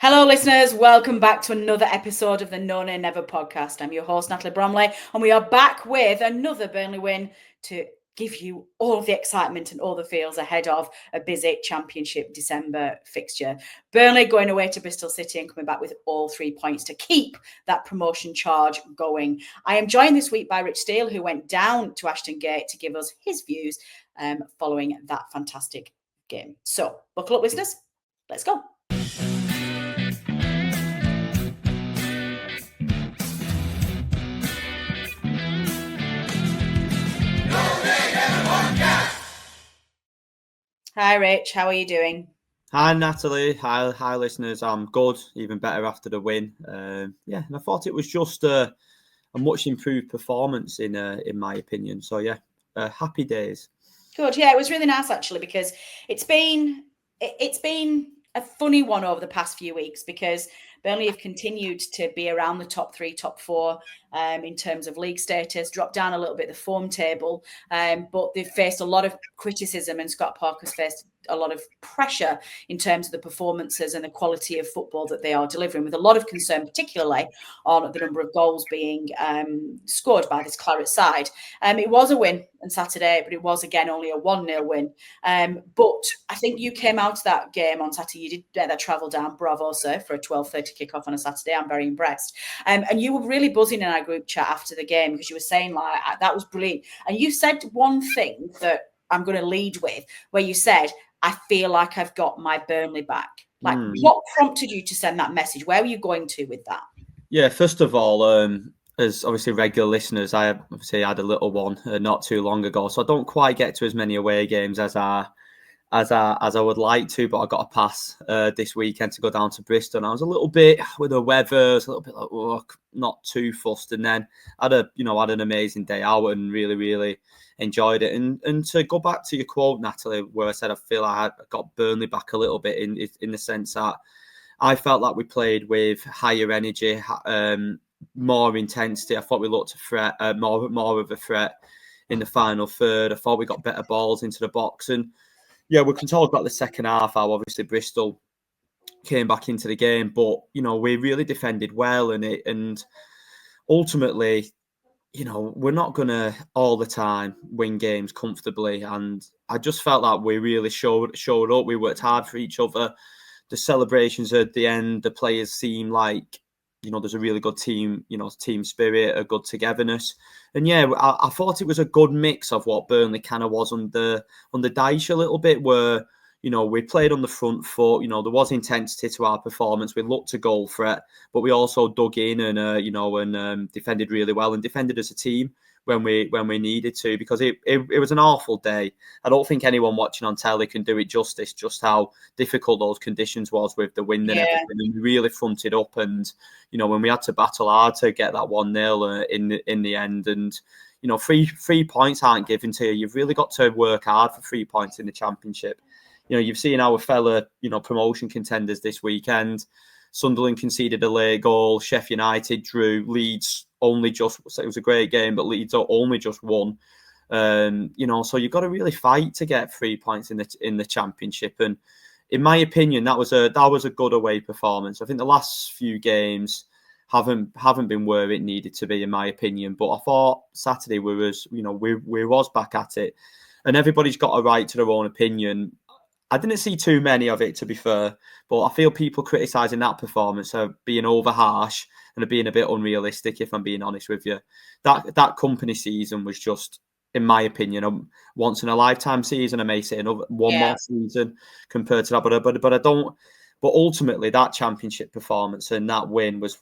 Hello, listeners. Welcome back to another episode of the No Nay Never podcast. I'm your host, Natalie Bromley, and we are back with another Burnley win to give you all the excitement and all the feels ahead of a busy Championship December fixture. Burnley going away to Bristol City and coming back with all 3 points to keep that promotion charge going. I am joined this week by Rich Steele, who went down to Ashton Gate to give us his views following that fantastic game. So, buckle up, listeners. Let's go. Hi, Rich. How are you doing? Hi, Natalie. Hi, listeners. I'm good. Even better after the win. And I thought it was just a much improved performance in my opinion. So happy days. Good. Yeah, it was really nice actually because it's been a funny one over the past few weeks because Burnley have continued to be around the top 3, top 4 in terms of league status, dropped down a little bit the form table, but they've faced a lot of criticism and Scott Parker's faced a lot of pressure in terms of the performances and the quality of football that they are delivering, with a lot of concern, particularly on the number of goals being scored by this Clarets side. It was a win on Saturday, but it was again only a 1-0 win. But I think you came out of that game on Saturday. You did get that travel down. Bravo, sir, for a 12:30 kickoff on a Saturday. I'm very impressed. And you were really buzzing in our group chat after the game because you were saying like that was brilliant. And you said one thing that I'm going to lead with, where you said, I feel like I've got my Burnley back. Like, what prompted you to send that message? Where were you going to with that? Yeah, first of all, as obviously regular listeners, I obviously had a little one not too long ago, so I don't quite get to as many away games as I would like to, but I got a pass this weekend to go down to Bristol. And I was a little bit with the weather, I was a little bit like, oh, not too fussed. And then had an amazing day out and really enjoyed it. And to go back to your quote, Natalie, where I said I feel like I got Burnley back a little bit in the sense that I felt like we played with higher energy, more intensity. I thought we looked a threat, more of a threat in the final third. I thought we got better balls into the box. And yeah, we can talk about the second half, how obviously Bristol came back into the game, but we really defended well, and ultimately, we're not gonna all the time win games comfortably, and I just felt like we really showed up. We worked hard for each other. The celebrations at the end, the players seem like there's a really good team, team spirit, a good togetherness. And yeah, I thought it was a good mix of what Burnley kind of was under Dyche a little bit, where, we played on the front foot, there was intensity to our performance. We looked to goal threat, but we also dug in and defended really well and defended as a team when we needed to, because it was an awful day. I don't think anyone watching on telly can do it justice, just how difficult those conditions was with the wind and everything. And we really fronted up, and when we had to battle hard to get that 1-0 in the end, and 3 points aren't given to you. You've really got to work hard for 3 points in the Championship. You've seen our fella promotion contenders this weekend. Sunderland conceded a late goal. Sheffield United drew. Leeds only just, it was a great game, but Leeds only just won. So you've got to really fight to get 3 points in the Championship. And in my opinion, that was a good away performance. I think the last few games haven't been where it needed to be, in my opinion. But I thought Saturday we was back at it, and everybody's got a right to their own opinion. I didn't see too many of it, to be fair, but I feel people criticising that performance are being over harsh and are being a bit unrealistic, if I'm being honest with you. That company season was just, in my opinion, a once in a lifetime season. I may say one more season compared to that, but I don't. But ultimately, that Championship performance and that win was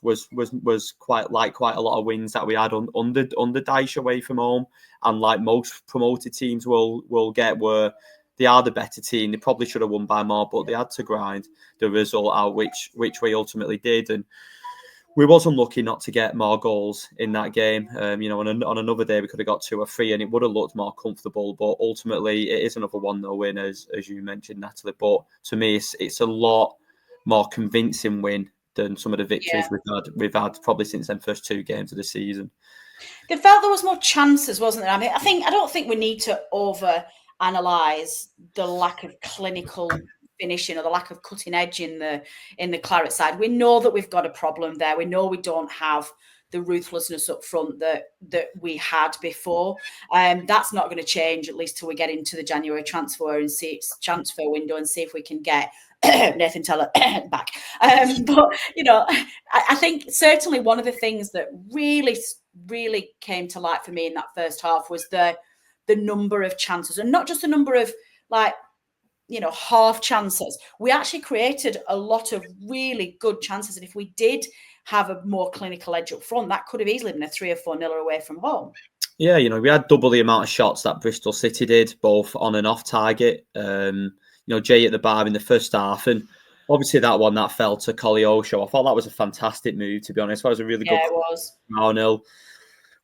quite a lot of wins that we had under Dyche away from home, and like most promoted teams will get, where they are the better team. They probably should have won by more, but they had to grind the result out, which we ultimately did. And we was unlucky not to get more goals in that game. On another day we could have got 2 or 3, and it would have looked more comfortable. But ultimately, it is another 1-0 win, as you mentioned, Natalie. But to me, it's a lot more convincing win than some of the victories we've had probably since them first 2 games of the season. They felt there was more chances, wasn't there? I mean, I don't think we need to over analyse the lack of clinical finishing or the lack of cutting edge in the Claret side. We know that we've got a problem there. We know we don't have the ruthlessness up front that we had before. That's not going to change, at least till we get into the January transfer window and see if we can get Nathan Teller back. But I think certainly one of the things that really came to light for me in that first half was the number of chances, and not just the number of half chances. We actually created a lot of really good chances, and if we did have a more clinical edge up front, that could have easily been a 3 or 4 nil away from home. Yeah, we had double the amount of shots that Bristol City did, both on and off target. Jay at the bar in the first half, and obviously that one that fell to Koleosho. I thought that was a fantastic move, to be honest. That was a really good. Yeah, it was. 0-0.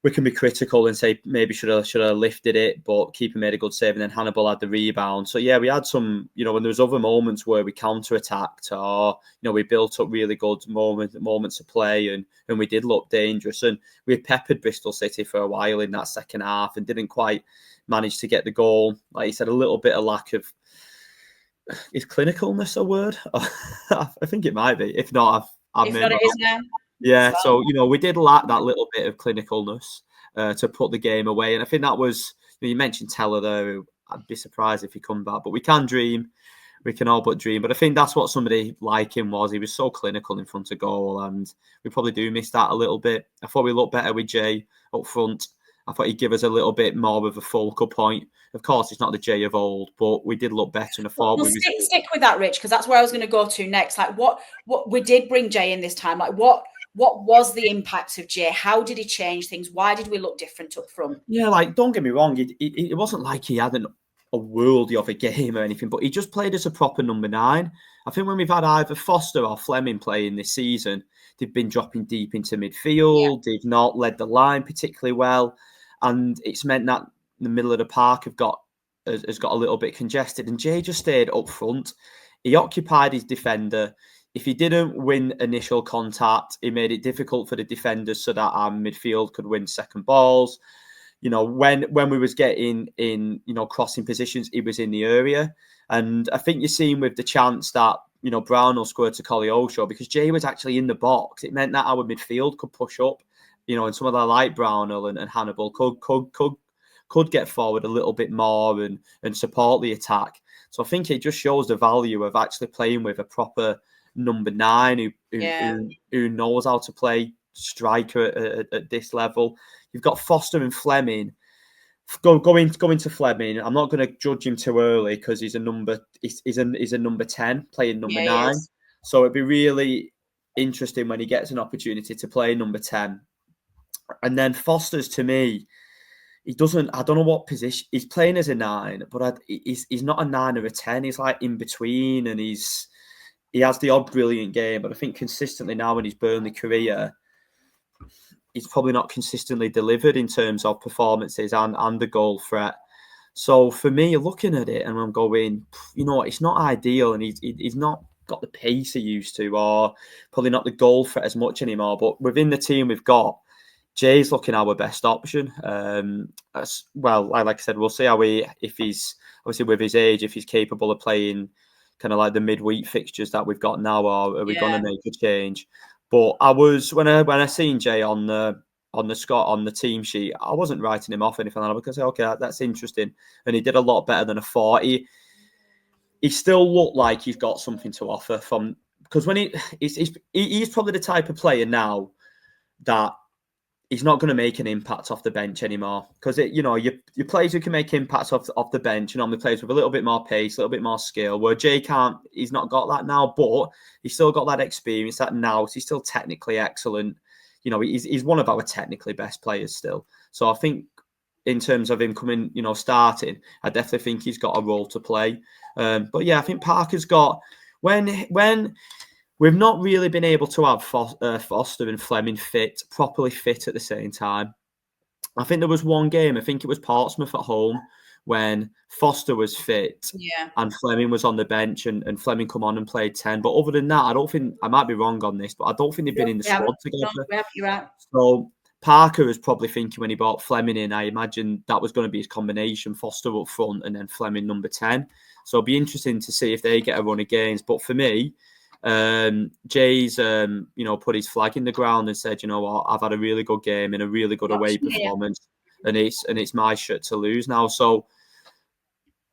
We can be critical and say maybe should have lifted it, but keeper made a good save, and then Hannibal had the rebound. So yeah, we had some, when there was other moments where we counter-attacked, or we built up really good moments of play, and we did look dangerous. And we peppered Bristol City for a while in that second half and didn't quite manage to get the goal. Like you said, a little bit of lack of, is clinicalness a word? I think it might be. If not, I've made it is now. Yeah, so we did lack that little bit of clinicalness to put the game away, and I think that was, you mentioned Teller there. I'd be surprised if he come back, but we can dream, we can all but dream. But I think that's what somebody like him was. He was so clinical in front of goal, and we probably do miss that a little bit. I thought we looked better with Jay up front. I thought he'd give us a little bit more of a focal point. Of course, it's not the Jay of old, but we did look better. And I thought stick with that, Rich, because that's where I was going to go to next. Like, what we did bring Jay in this time. Like, what was the impact of Jay? How did he change things? Why did we look different up front? Yeah, like, don't get me wrong. It wasn't like he had a worldie of a game or anything, but he just played as a proper number 9. I think when we've had either Foster or Fleming playing this season, they've been dropping deep into midfield. Yeah. They've not led the line particularly well. And it's meant that the middle of the park has got a little bit congested. And Jay just stayed up front. He occupied his defender. If he didn't win initial contact, he made it difficult for the defenders so that our midfield could win second balls. When we was getting in, crossing positions, he was in the area. And I think you're seeing with the chance that, Brownell scored to Koleosho, because Jay was actually in the box. It meant that our midfield could push up, and some of the like Brownell and Hannibal could get forward a little bit more and support the attack. So I think it just shows the value of actually playing with a proper number 9 who knows how to play striker at this level. You've got Foster and Fleming. Going to Fleming, I'm not going to judge him too early because he's a number 10 playing number 9. So it'd be really interesting when he gets an opportunity to play number 10. And then Foster's, to me, I don't know what position he's playing as a 9, but he's not a 9 or a 10. He's like in between, and he has the odd brilliant game, but I think consistently now in his Burnley career, he's probably not consistently delivered in terms of performances and the goal threat. So for me, looking at it and I'm going, it's not ideal, and he's not got the pace he used to, or probably not the goal threat as much anymore. But within the team we've got, Jay's looking our best option. As well, like I said, we'll see if he's obviously with his age, if he's capable of playing kind of like the midweek fixtures that we've got now, or are we going to make a change? But I was when I seen Jay on the team sheet, I wasn't writing him off or anything like that, because okay, that's interesting, and he did a lot better than a 40. He still looked like he's got something to offer because when he's probably the type of player now that he's not going to make an impact off the bench anymore, because your players who can make impacts off the bench, normally players with a little bit more pace, a little bit more skill, where Jay can't. He's not got that now, but he's still got that experience, that nous. He's still technically excellent. He's one of our technically best players still. So I think in terms of him coming, starting, I definitely think he's got a role to play. But yeah, I think Parker's got when. We've not really been able to have Foster and Fleming properly fit at the same time. I think there was one game, I think it was Portsmouth at home, when Foster was fit and Fleming was on the bench, and Fleming come on and played 10. But other than that, I might be wrong on this, but I don't think they've been in the squad together. You're right. So Parker was probably thinking when he brought Fleming in, I imagine that was going to be his combination, Foster up front and then Fleming number 10. So it'll be interesting to see if they get a run of games. But for me, Jay's put his flag in the ground and said, you know what, I've had a really good game and a really good away performance, and it's my shirt to lose now. So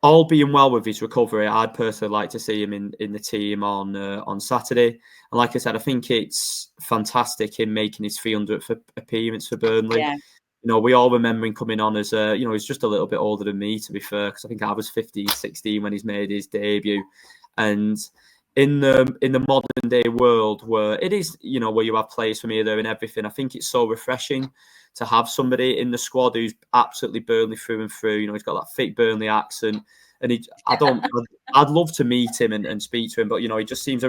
all being well with his recovery, I'd personally like to see him in the team on Saturday. And like I said, I think it's fantastic in making his 300th appearance for Burnley. Yeah. You know, we all remember him coming on as he's just a little bit older than me, to be fair, because I think I was 15, 16 when he's made his debut. And in the modern day world where it is, where you have players from here, there and everything, I think it's so refreshing to have somebody in the squad who's absolutely Burnley through and through. He's got that thick Burnley accent, and I'd love to meet him and speak to him, but he just seems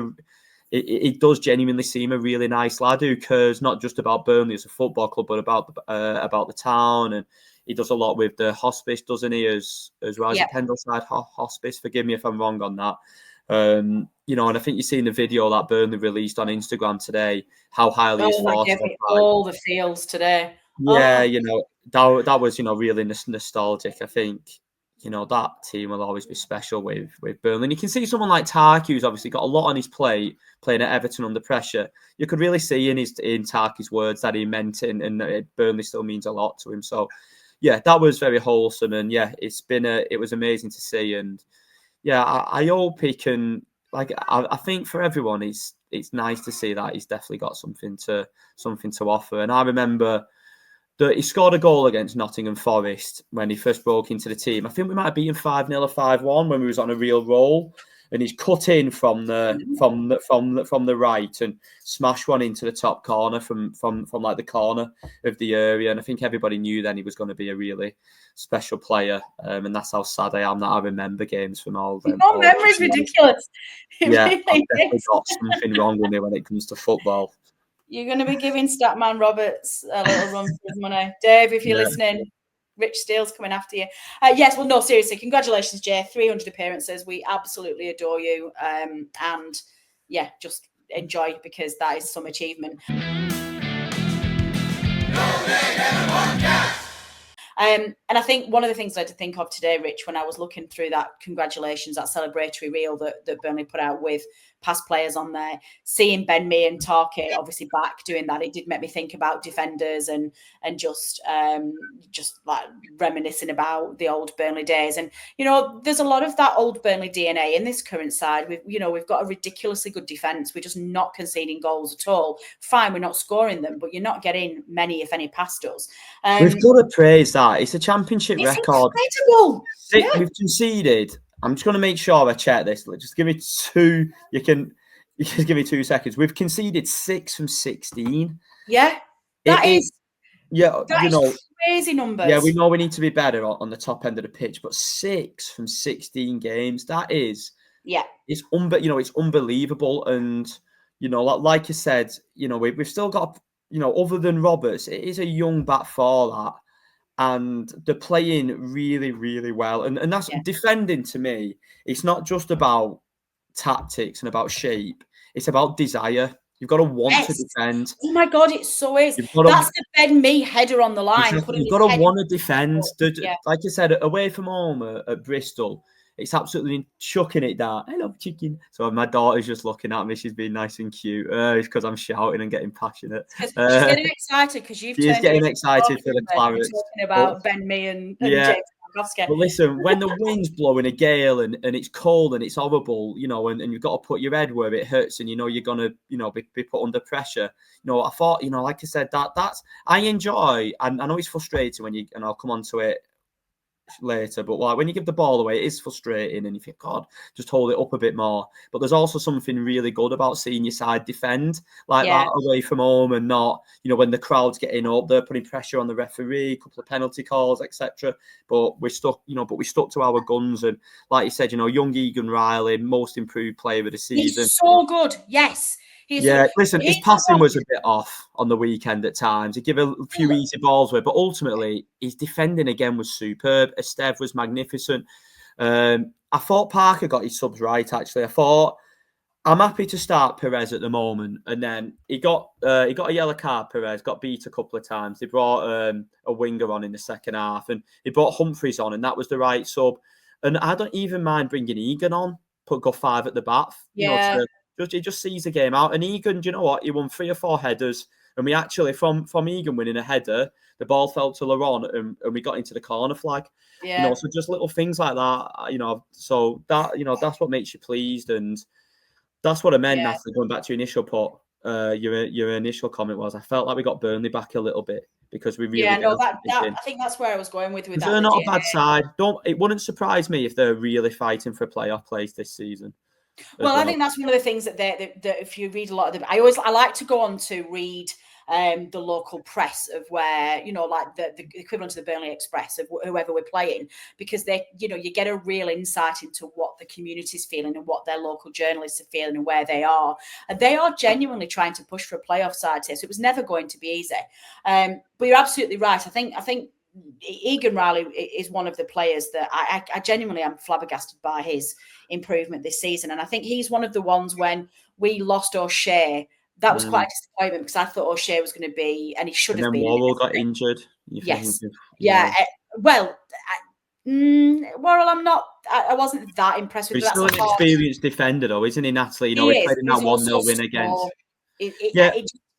it does genuinely seem a really nice lad who cares not just about Burnley as a football club, but about the town. And he does a lot with the hospice, doesn't he? As well as the Pendleside Hospice. Forgive me if I'm wrong on that. And I think you've seen the video that Burnley released on Instagram today, how highly he's thought of. All the feels today. Yeah, that was really nostalgic. I think that team will always be special with Burnley. And you can see someone like Tarky, who's obviously got a lot on his plate, playing at Everton under pressure. You could really see in Tarky's words that he meant it, and Burnley still means a lot to him. So yeah, that was very wholesome, and yeah, it was amazing to see. And yeah, I hope he can. I think for everyone, it's nice to see that he's definitely got something to offer. And I remember that he scored a goal against Nottingham Forest when he first broke into the team. I think we might have beaten 5-0 or 5-1 when we was on a real roll. And he's cut in from the right and smashed one into the top corner from like the corner of the area. And I think everybody knew then he was going to be a really special player. And that's how sad I am that I remember games from all them. Your memory's ridiculous. I've definitely got something wrong with me when it comes to football. You're going to be giving Statman Roberts a little run for his money. Dave, if you're listening, Rich Steele's coming after you. Yes, well, no, seriously, congratulations, Jay. 300 appearances. We absolutely adore you. And yeah, just enjoy, because that is some achievement. And I think one of the things I had to think of today, Rich, when I was looking through that congratulations, that celebratory reel that Burnley put out with past players on there, seeing Ben Mee and Tarky obviously back doing that, it did make me think about defenders and just like reminiscing about the old Burnley days. And there's a lot of that old Burnley DNA in this current side. We've got a ridiculously good defence. We're just not conceding goals at all. Fine, we're not scoring them, but you're not getting many, if any, past us. We've got to praise that. It's a championship record. Incredible. We've conceded. I'm just going to make sure I check this. Just give me two. You can give me 2 seconds. We've conceded 6 from 16. Yeah, that is crazy numbers. Yeah, we know we need to be better on the top end of the pitch, but 6 from 16 games. That is, it's it's unbelievable. And like you said, we've still got other than Roberts, it is a young back four that. And they're playing really, really well. And that's defending to me. It's not just about tactics and about shape. It's about desire. You've got to want to defend. Oh my God, it so is. That's the Ben Mee header on the line. You've got to want to defend. Like you said, away from home at Bristol, it's absolutely chucking it down. I love chicken. So my daughter's just looking at me. She's being nice and cute. It's because I'm shouting and getting passionate. She's getting excited because you've She's getting excited for the Clarets. Talking about Ben Mee and James. But listen, when the wind's blowing a gale and it's cold and it's horrible, and you've got to put your head where it hurts and you're going to, be put under pressure. I thought, like I said, that's I enjoy. And I know it's frustrating and I'll come on to it later, but when you give the ball away, it is frustrating and you think, God, just hold it up a bit more. But there's also something really good about seeing your side defend like that away from home, and not, when the crowd's getting up, they're putting pressure on the referee, a couple of penalty calls, etc. But we stuck to our guns. And like you said, young Egan Riley, most improved player of the season. He's so good. Yes. Listen, his passing was a bit off on the weekend at times. He gave a few easy balls away, but ultimately his defending again was superb. Esteve was magnificent. I thought Parker got his subs right, actually. I thought, I'm happy to start Perez at the moment. And then he got a yellow card, Perez, got beat a couple of times. They brought a winger on in the second half, and he brought Humphreys on, and that was the right sub. And I don't even mind bringing Egan on, go 5 at the back. Yeah. He just sees the game out. And Egan, do you know what? He won 3 or 4 headers. And we actually, from Egan winning a header, the ball fell to Laurent and we got into the corner flag. Yeah. So just little things like that, so that, that's what makes you pleased. And that's what I meant, Natalie, going back to your initial your initial comment was, I felt like we got Burnley back a little bit because we really I think that's where I was going with that. They're not a bad side. It wouldn't surprise me if they're really fighting for playoff place this season. Well, I think that's one of the things that if you read a lot of them, I like to go on to read the local press of where, like the equivalent of the Burnley Express of whoever we're playing, because they, you get a real insight into what the community's feeling and what their local journalists are feeling and where they are. And they are genuinely trying to push for a playoff side here. So it was never going to be easy. But you're absolutely right. I think Egan Riley is one of the players that I genuinely am flabbergasted by his improvement this season. And I think he's one of the ones when we lost O'Shea, that was quite a disappointment because I thought O'Shea was going to be, and he should have been. And then Worrell got injured. Yes. Well, Worrell, I wasn't that impressed with. He's still an experienced defender, though, isn't he, Natalie? He played in that 1-0 win against.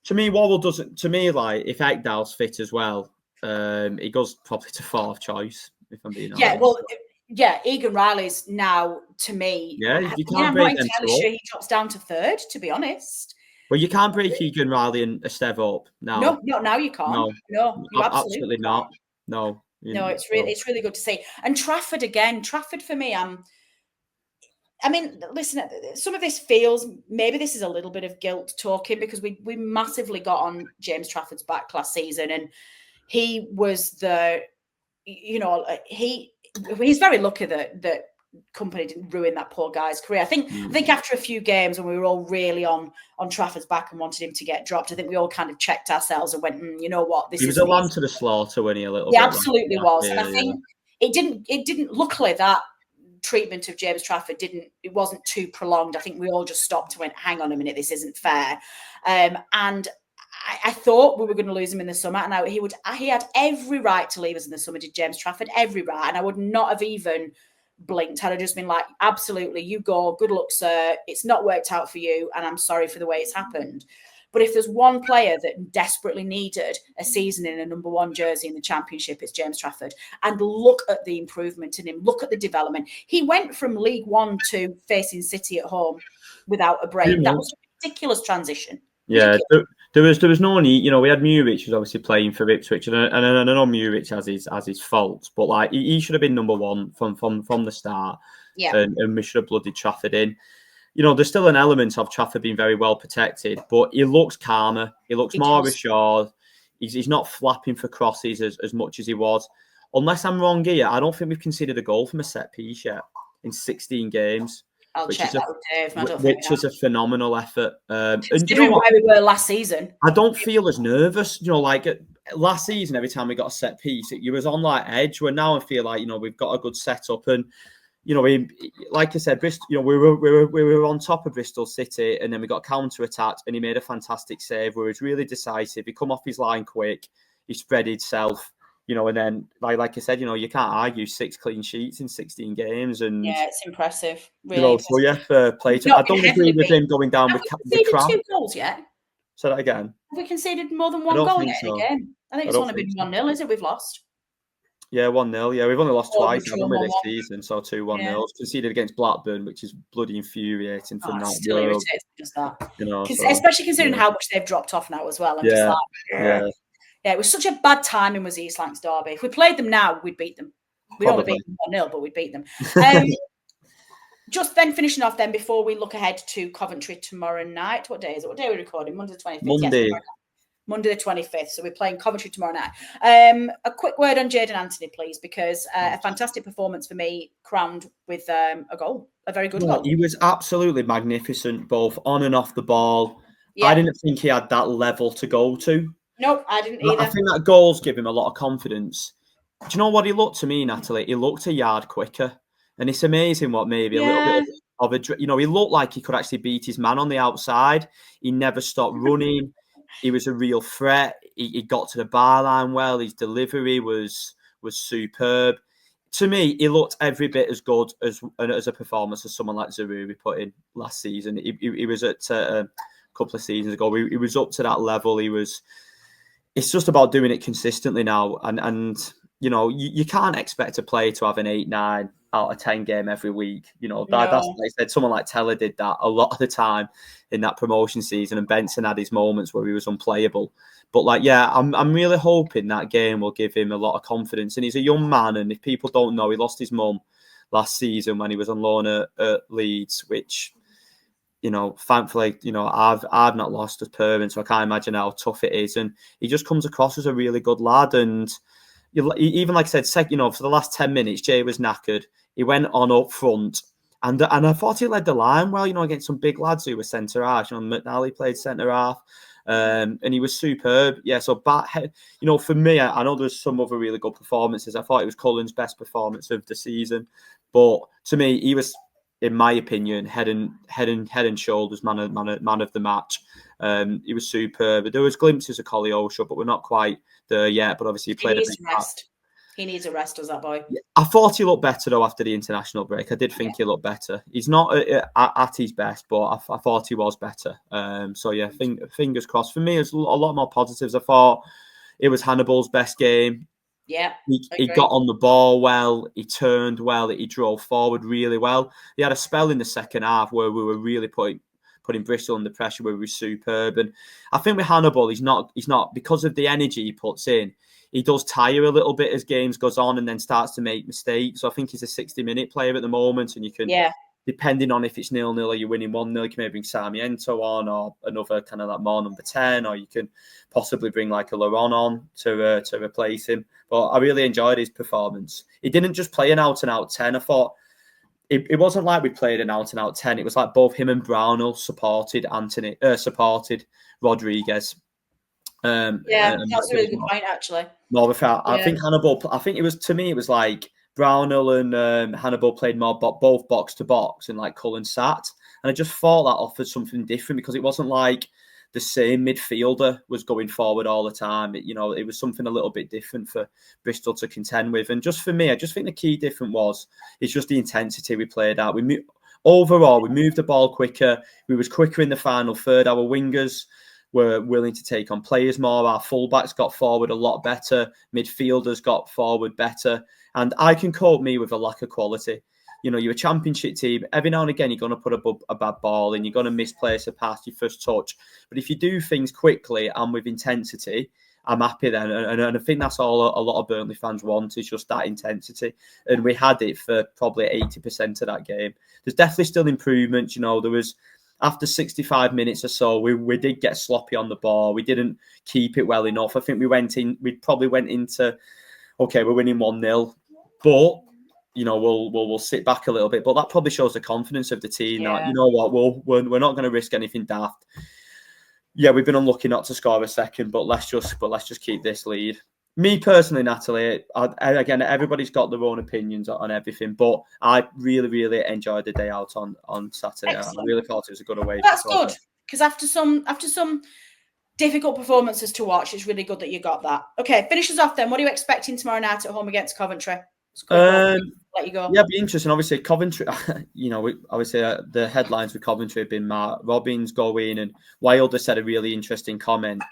To me, Worrell doesn't. To me, like if Ekdal's fit as well, he goes probably to 4th choice. If I'm being honest. Egan Riley's now to me. Yeah, you can't I'm break not entirely sure he drops down to 3rd. To be honest. Well, you can't break Egan Riley and Esteve up now. No, not now. You can't. No, you absolutely not. No. No, it's really good to see. And Trafford again. Trafford for me, listen, some of this feels, maybe this is a little bit of guilt talking because we massively got on James Trafford's back last season, and he was he's very lucky that company didn't ruin that poor guy's career. I think after a few games when we were all really on Trafford's back and wanted him to get dropped, I think we all kind of checked ourselves and went, you know what, this is. He was a lamb to the slaughter, when he a little bit. He absolutely was. And I think it didn't luckily that treatment of James Trafford it wasn't too prolonged. I think we all just stopped and went, hang on a minute, this isn't fair. And I thought we were going to lose him in the summer, and he had every right to leave us in the summer, did James Trafford, every right. And I would not have even blinked had I just been like, absolutely, you go, good luck, sir. It's not worked out for you, and I'm sorry for the way it's happened. But if there's one player that desperately needed a season in a number 1 jersey in the Championship, it's James Trafford. And look at the improvement in him. Look at the development. He went from League One to facing City at home without a break. That was a ridiculous transition. Yeah, there was no need. We had Muric who's obviously playing for Ipswich, and I know Muric has his faults, but like he should have been number 1 from the start. Yeah, and we should have blooded Trafford in. There's still an element of Trafford being very well protected, but he looks calmer. He looks more assured. He's not flapping for crosses as much as he was. Unless I'm wrong here, I don't think we've conceded a goal from a set piece yet in 16 games. I'll check that with Dave. Which is a phenomenal effort. Considering where we were last season, I don't feel as nervous. Like last season, every time we got a set piece, you was on like edge. Where now I feel like we've got a good setup, and like I said, Bristol. We were on top of Bristol City, and then we got counter attacked, and he made a fantastic save where he was really decisive. He come off his line quick. He spread himself. And then, like I said, you can't argue 6 clean sheets in 16 games, and it's impressive. Really, so yeah, play to. I don't agree with him going down with crap. 2 goals yet? Say that again. Have we conceded more than 1 goal yet in a game? I think it's only been 1-0. Is it? We've lost. Yeah, 1-0. Yeah, we've only lost twice haven't we, this season, so 2 1-0s. Conceded against Blackburn, which is bloody infuriating from that. Still irritates me just that. Especially considering how much they've dropped off now as well. I'm just like, yeah, it was such a bad timing was East Lancs derby. If we played them now, we'd beat them. We'd only beat them 1-0, but we'd beat them. Just then finishing off then before we look ahead to Coventry tomorrow night. What day is it? What day are we recording? Monday the 25th. Monday. Yes, Monday the 25th. So we're playing Coventry tomorrow night. A quick word on Jadon Anthony, please, because a fantastic performance for me, crowned with a goal, a very good goal. He was absolutely magnificent, both on and off the ball. Yeah. I didn't think he had that level to go to. Nope, I didn't either. I think that goals give him a lot of confidence. Do you know what he looked to me, Natalie? He looked a yard quicker. And it's amazing what maybe a little bit of a... he looked like he could actually beat his man on the outside. He never stopped running. He was a real threat. He got to the bar line well. His delivery was superb. to me, he looked every bit as good as a performance as someone like Zaroury put in last season. He was at a couple of seasons ago. He was up to that level. It's just about doing it consistently now, and you can't expect a player to have an 8, 9 out of 10 game every week. That's like I said. Someone like Teller did that a lot of the time in that promotion season, and Benson had his moments where he was unplayable. But I'm really hoping that game will give him a lot of confidence. And he's a young man, and if people don't know, he lost his mum last season when he was on loan at Leeds, which, thankfully, I've not lost as parent, so I can't imagine how tough it is. And he just comes across as a really good lad. And even like I said, for the last 10 minutes, Jay was knackered. He went on up front. And I thought he led the line well, against some big lads who were centre half. McNally played centre half. And he was superb. Yeah, so for me, I know there's some other really good performances. I thought it was Cullen's best performance of the season. But to me, he was, in my opinion, head and shoulders man of the match. He was superb. There was glimpses of Koleosho, but we're not quite there yet. But obviously, he played a big rest. He needs a rest, does that boy? I thought he looked better, though, after the international break. I did think he looked better. He's not at his best, but I thought he was better. Fingers crossed. For me, it's a lot more positives. I thought it was Hannibal's best game. Yeah, he got on the ball well. He turned well. He drove forward really well. He had a spell in the second half where we were really putting Bristol under pressure, where we were superb. And I think with Hannibal, he's not because of the energy he puts in. He does tire a little bit as games goes on and then starts to make mistakes. So I think he's a 60-minute player at the moment, and you can, depending on if it's 0-0 or you're winning 1-0, you can maybe bring Sarmiento on, or another kind of like more number 10, or you can possibly bring like a Laron on to replace him. But I really enjoyed his performance. He didn't just play an out-and-out 10. I thought it wasn't like we played an out-and-out 10. It was like both him and Brownell supported Rodriguez. That's a really good point, actually. I think Hannibal. I think it was, to me, it was like Brownell and Hannibal played more both box to box, and like Cullen sat. And I just thought that offered something different, because it wasn't like the same midfielder was going forward all the time. It was something a little bit different for Bristol to contend with. And just for me, I just think the key difference it's just the intensity we played at. Overall, we moved the ball quicker. We was quicker in the final third. Our wingers were willing to take on players more. Our fullbacks got forward a lot better. Midfielders got forward better. And I can quote me with a lack of quality. You're a championship team. Every now and again, you're going to put a bad ball in. You're going to misplace a pass, your first touch. But if you do things quickly and with intensity, I'm happy then. And I think that's all a lot of Burnley fans want, is just that intensity. And we had it for probably 80% of that game. There's definitely still improvements. There was, after 65 minutes or so, we did get sloppy on the ball. We didn't keep it well enough. I think we probably went into, okay, we're winning 1-0, but we'll sit back a little bit. But that probably shows the confidence of the team. That, you know what, we're not going to risk anything daft. Yeah, we've been unlucky not to score a second, but let's just keep this lead. Me personally, Natalie, again, everybody's got their own opinions on everything, but I really, really enjoyed the day out on Saturday. Excellent. I really thought it was a good away. That's good, because after some difficult performances to watch, it's really good that you got that. Okay, finish us off then. What are you expecting tomorrow night at home against Coventry? Let you go. Yeah, it'd be interesting. Obviously, Coventry. Obviously, the headlines with Coventry have been Mark Robbins going, and Wilder said a really interesting comment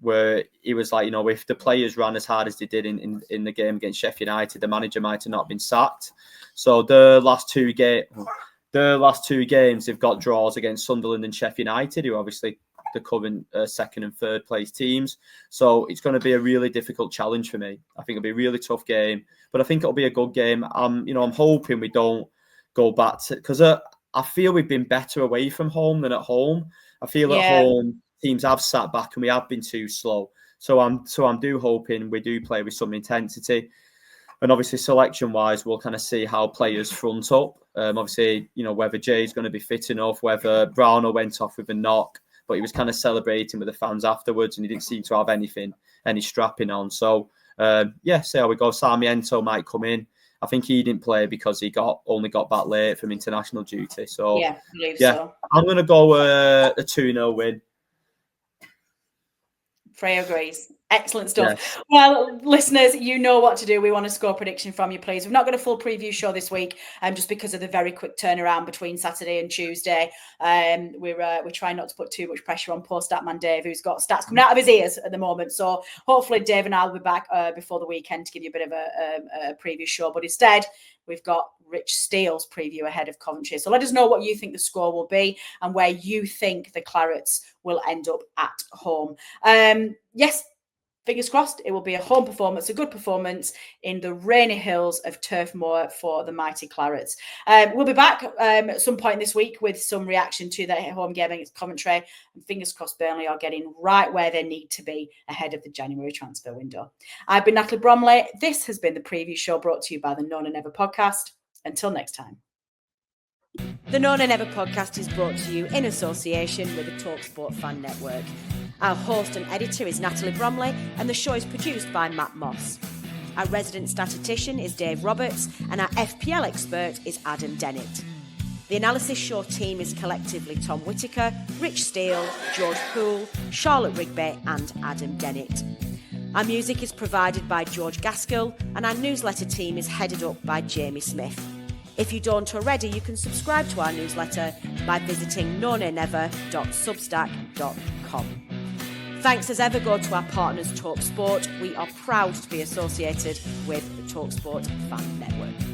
where he was like, if the players ran as hard as they did in the game against Sheffield United, the manager might have not been sacked. So the last two games, they've got draws against Sunderland and Sheffield United, who are obviously the current second and third place teams. So it's going to be a really difficult challenge for me. I think it'll be a really tough game, but I think it'll be a good game. I'm hoping we don't go back to, because I feel we've been better away from home than at home. I feel at home teams have sat back and we have been too slow. So I'm hoping we do play with some intensity. And obviously, selection-wise, we'll kind of see how players front up. Obviously, whether Jay's going to be fit enough, whether Brownell went off with a knock, but he was kind of celebrating with the fans afterwards, and he didn't seem to have any strapping on. So, see how we go. Sarmiento might come in. I think he didn't play because he only got back late from international duty. So, I believe so. I'm going to go a 2-0 win. Freya agrees. Excellent stuff. Yes. Well, listeners, you know what to do. We want a score prediction from you, please. We've not got a full preview show this week, just because of the very quick turnaround between Saturday and Tuesday. We're trying not to put too much pressure on poor Statman Dave, who's got stats coming out of his ears at the moment. So hopefully Dave and I will be back before the weekend to give you a bit of a preview show. But instead, we've got Rich Steele's preview ahead of Coventry. So let us know what you think the score will be and where you think the Clarets will end up at home. Yes, fingers crossed, it will be a home performance, a good performance in the rainy hills of Turf Moor for the mighty Clarets. We'll be back at some point this week with some reaction to that home game against Coventry. And fingers crossed Burnley are getting right where they need to be ahead of the January transfer window. I've been Natalie Bromley. This has been the preview show brought to you by the No Nay Never podcast. Until next time. The No Nay Never podcast is brought to you in association with the talkSPORT Fan Network. Our host and editor is Natalie Bromley, and the show is produced by Matt Moss. Our resident statistician is Dave Roberts, and our FPL expert is Adam Dennett. The Analysis Show team is collectively Tom Whittaker, Rich Steele, George Poole, Charlotte Rigby, and Adam Dennett. Our music is provided by George Gaskell, and our newsletter team is headed up by Jamie Smith. If you don't already, you can subscribe to our newsletter by visiting nonaynever.substack.com. Thanks as ever go to our partners talkSPORT. We are proud to be associated with the talkSPORT Fan Network.